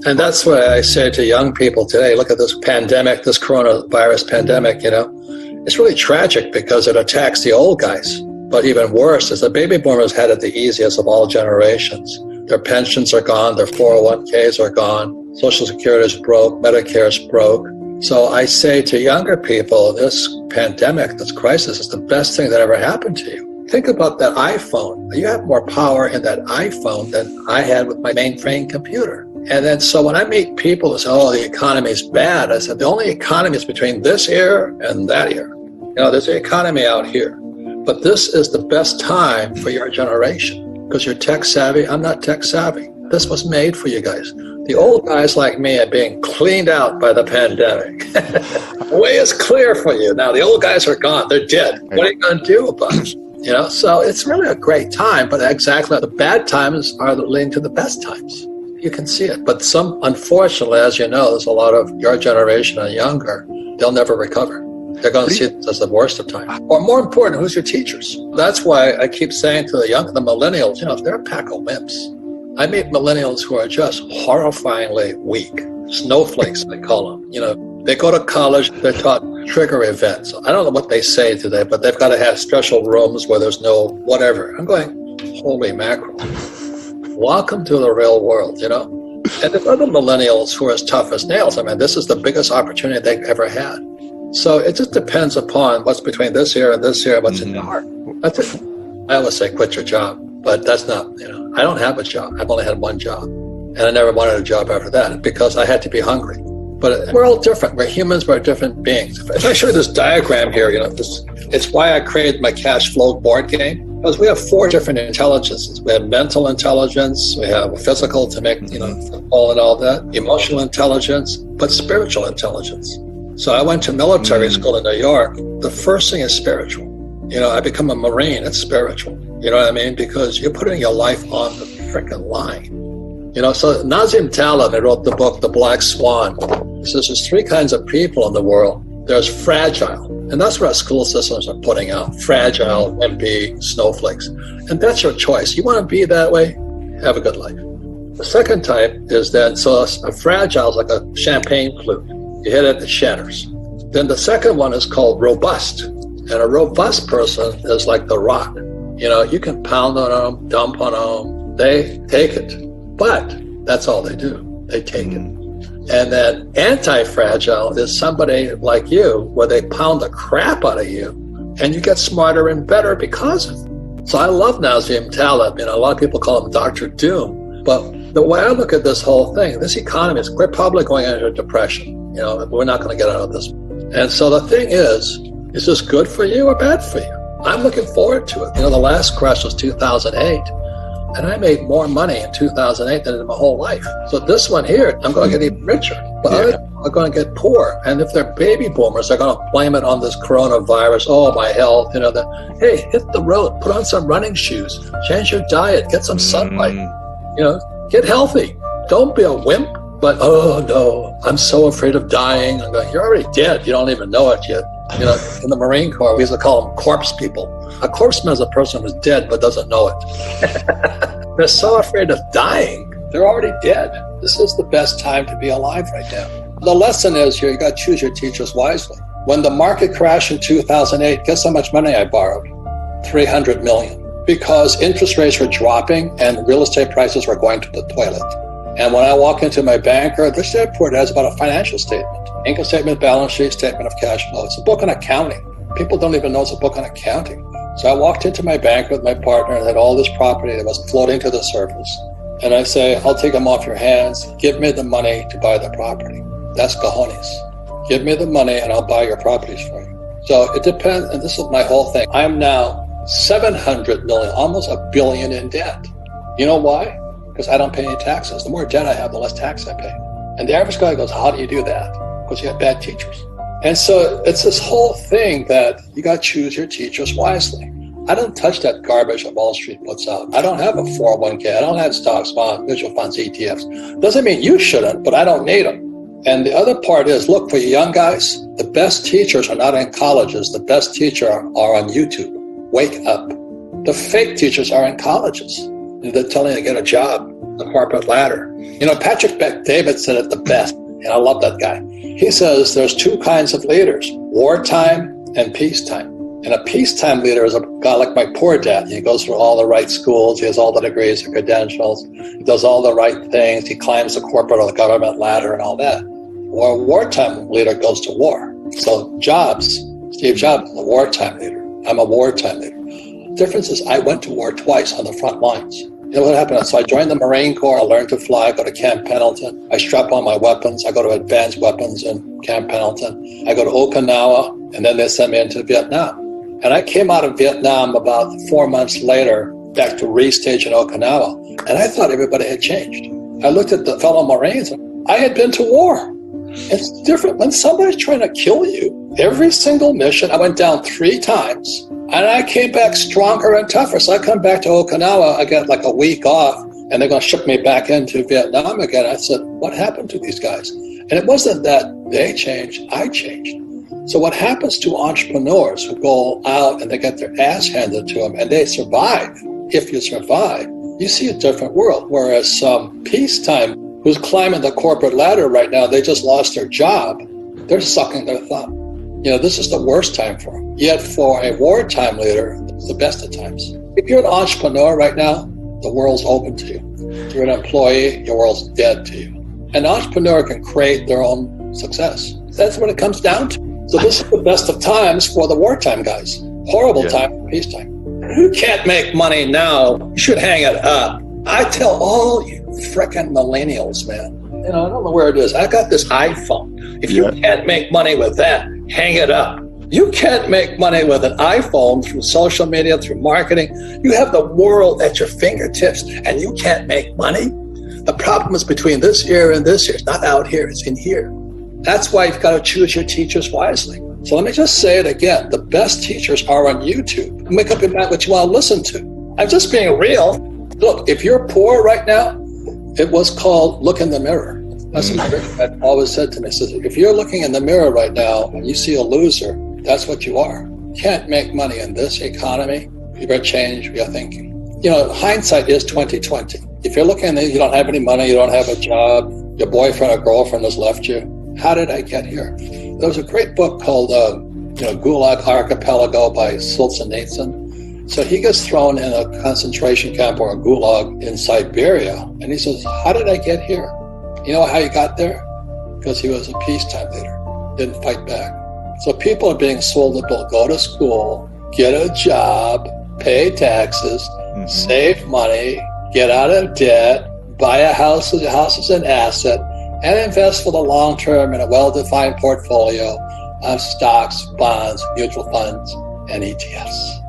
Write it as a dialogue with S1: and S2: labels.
S1: And that's what I say to young people today. Look at this pandemic, this coronavirus pandemic, It's really tragic because it attacks the old guys. But even worse is the baby boomers had it the easiest of all generations. Their pensions are gone, their 401ks are gone, Social Security is broke, Medicare is broke. So I say to younger people, this pandemic, this crisis is the best thing that ever happened to you. Think about that iPhone. You have more power in that iPhone than I had with my mainframe computer. And then so when I meet people who say, oh, the economy is bad, I said, the only economy is between this year and that year. There's an economy out here. But this is the best time for your generation because you're tech savvy. I'm not tech savvy. This was made for you guys. The old guys like me are being cleaned out by the pandemic. The way is clear for you. Now, the old guys are gone. They're dead. What are you going to do about it? So it's really a great time. But exactly the bad times are leading to the best times. You can see it. But unfortunately, as you know, there's a lot of your generation and younger, they'll never recover. They're going to see it as the worst of time. Or more important, who's your teachers? That's why I keep saying to the millennials, they're a pack of wimps. I meet millennials who are just horrifyingly weak. Snowflakes, they call them. They go to college, they're taught trigger events. I don't know what they say today, but they've got to have special rooms where there's no whatever. I'm going, holy mackerel. Welcome to the real world, And there's other millennials who are as tough as nails. This is the biggest opportunity they've ever had. So it just depends upon what's between this year and this year, what's in your heart. That's it. I always say quit your job, but that's not, I don't have a job. I've only had one job. And I never wanted a job after that because I had to be hungry. But we're all different. We're humans, we're different beings. If I show you this diagram here, it's why I created my cash flow board game. Because we have 4 different intelligences. We have mental intelligence, we have physical to make, football and all that, emotional intelligence, but spiritual intelligence. So I went to military school in New York. The first thing is spiritual. I become a Marine, it's spiritual. You know what I mean? Because you're putting your life on the freaking line. So Nassim Taleb, he wrote the book, The Black Swan. He says there's 3 kinds of people in the world. There's fragile, and that's what our school systems are putting out. Fragile, wimpy, snowflakes. And that's your choice. You want to be that way? Have a good life. The second type is that, so a fragile is like a champagne flute. You hit it, it shatters. Then the second one is called robust. And a robust person is like the rock. You can pound on them, dump on them. They take it. But that's all they do. They take it. And then anti-fragile is somebody like you where they pound the crap out of you and you get smarter and better because of it. So I love Nassim Taleb. A lot of people call him Dr. Doom. But the way I look at this whole thing, this economy we're probably going into a depression. We're not going to get out of this. And so the thing is this good for you or bad for you? I'm looking forward to it. The last crash was 2008, and I made more money in 2008 than in my whole life. So this one here, I'm going to get even richer. But other people are going to get poor. And if they're baby boomers, they're going to blame it on this coronavirus. Oh, my health. Hey, hit the road. Put on some running shoes. Change your diet. Get some sunlight. Get healthy. Don't be a wimp. But, oh, no, I'm so afraid of dying. I'm going, you're already dead. You don't even know it yet. In the Marine Corps, we used to call them corpse people. A corpseman is a person who's dead but doesn't know it. They're so afraid of dying. They're already dead. This is the best time to be alive right now. The lesson is here, you got to choose your teachers wisely. When the market crashed in 2008, guess how much money I borrowed? $300 million. Because interest rates were dropping and real estate prices were going to the toilet. And when I walk into my banker, this report has about a financial statement. Income statement, balance sheet, statement of cash flow. It's a book on accounting. People don't even know it's a book on accounting. So I walked into my bank with my partner and had all this property that was floating to the surface. And I say, I'll take them off your hands. Give me the money to buy the property. That's cojones. Give me the money and I'll buy your properties for you. So it depends. And this is my whole thing. I'm now 700 million, almost $1 billion in debt. You know why? Because I don't pay any taxes. The more debt I have, the less tax I pay. And the average guy goes, how do you do that? Because you have bad teachers. And so it's this whole thing that you got to choose your teachers wisely. I don't touch that garbage that Wall Street puts out. I don't have a 401k. I don't have stocks, bonds, mutual funds, ETFs. Doesn't mean you shouldn't, but I don't need them. And the other part is, look, for you young guys, the best teachers are not in colleges. The best teachers are on YouTube. Wake up. The fake teachers are in colleges. They're telling you to get a job. the corporate ladder. You know, Patrick Bet-David said it the best, and I love that guy. He says there's two kinds of leaders, wartime and peacetime. And a peacetime leader is a guy like my poor dad. He goes through all the right schools. He has all the degrees and credentials. He does all the right things. He climbs the corporate or the government ladder and all that. Or a wartime leader goes to war. So Steve Jobs is a wartime leader. I'm a wartime leader. The difference is I went to war twice on the front lines. You know what happened? So I joined the Marine Corps. I learned to fly. I go to Camp Pendleton. I strap on my weapons. I go to advanced weapons in Camp Pendleton. I go to Okinawa, and then they send me into Vietnam. And I came out of Vietnam about 4 months later, back to Restage in Okinawa, and I thought everybody had changed. I looked at the fellow Marines. I had been to war. It's different when somebody's trying to kill you. Every single mission, I went down 3 times, and I came back stronger and tougher. So I come back to Okinawa, I got like a week off, and they're going to ship me back into Vietnam again. I said, what happened to these guys? And it wasn't that they changed, I changed. So what happens to entrepreneurs who go out and they get their ass handed to them and they survive, if you survive, you see a different world. Whereas some peacetime who's climbing the corporate ladder right now, they just lost their job, they're sucking their thumb. You know, this is the worst time for them. Yet for a wartime leader, it's the best of times. If you're an entrepreneur right now, the world's open to you. If you're an employee, your world's dead to you. An entrepreneur can create their own success. That's what it comes down to. So this is the best of times for the wartime guys. Horrible time for peacetime. You can't make money now. You should hang it up. I tell all you frickin' millennials, man. You know, I don't know where it is. I got this iPhone. If you can't make money with that, hang it up. You can't make money with an iPhone through social media, through marketing. You have the world at your fingertips and you can't make money. The problem is between this ear and this ear. It's not out here, it's in here. That's why you've got to choose your teachers wisely. So let me just say it again. The best teachers are on YouTube. Make up your mind what you want to listen to. I'm just being real. Look, if you're poor right now, it was called look in the mirror. That's what Rick had always said to me. Says, if you're looking in the mirror right now and you see a loser, that's what you are. You can't make money in this economy. You better change your thinking. You know, hindsight is 2020. If you're looking and you don't have any money, you don't have a job, your boyfriend or girlfriend has left you, how did I get here? There was a great book called Gulag Archipelago by Solzhenitsyn. So he gets thrown in a concentration camp or a gulag in Siberia. And he says, how did I get here? You know how he got there? Because he was a peacetime leader, didn't fight back. So people are being sold the bill. Go to school, get a job, pay taxes, save money, get out of debt, buy a house. The house is an asset, and invest for the long term in a well-defined portfolio of stocks, bonds, mutual funds, and ETFs.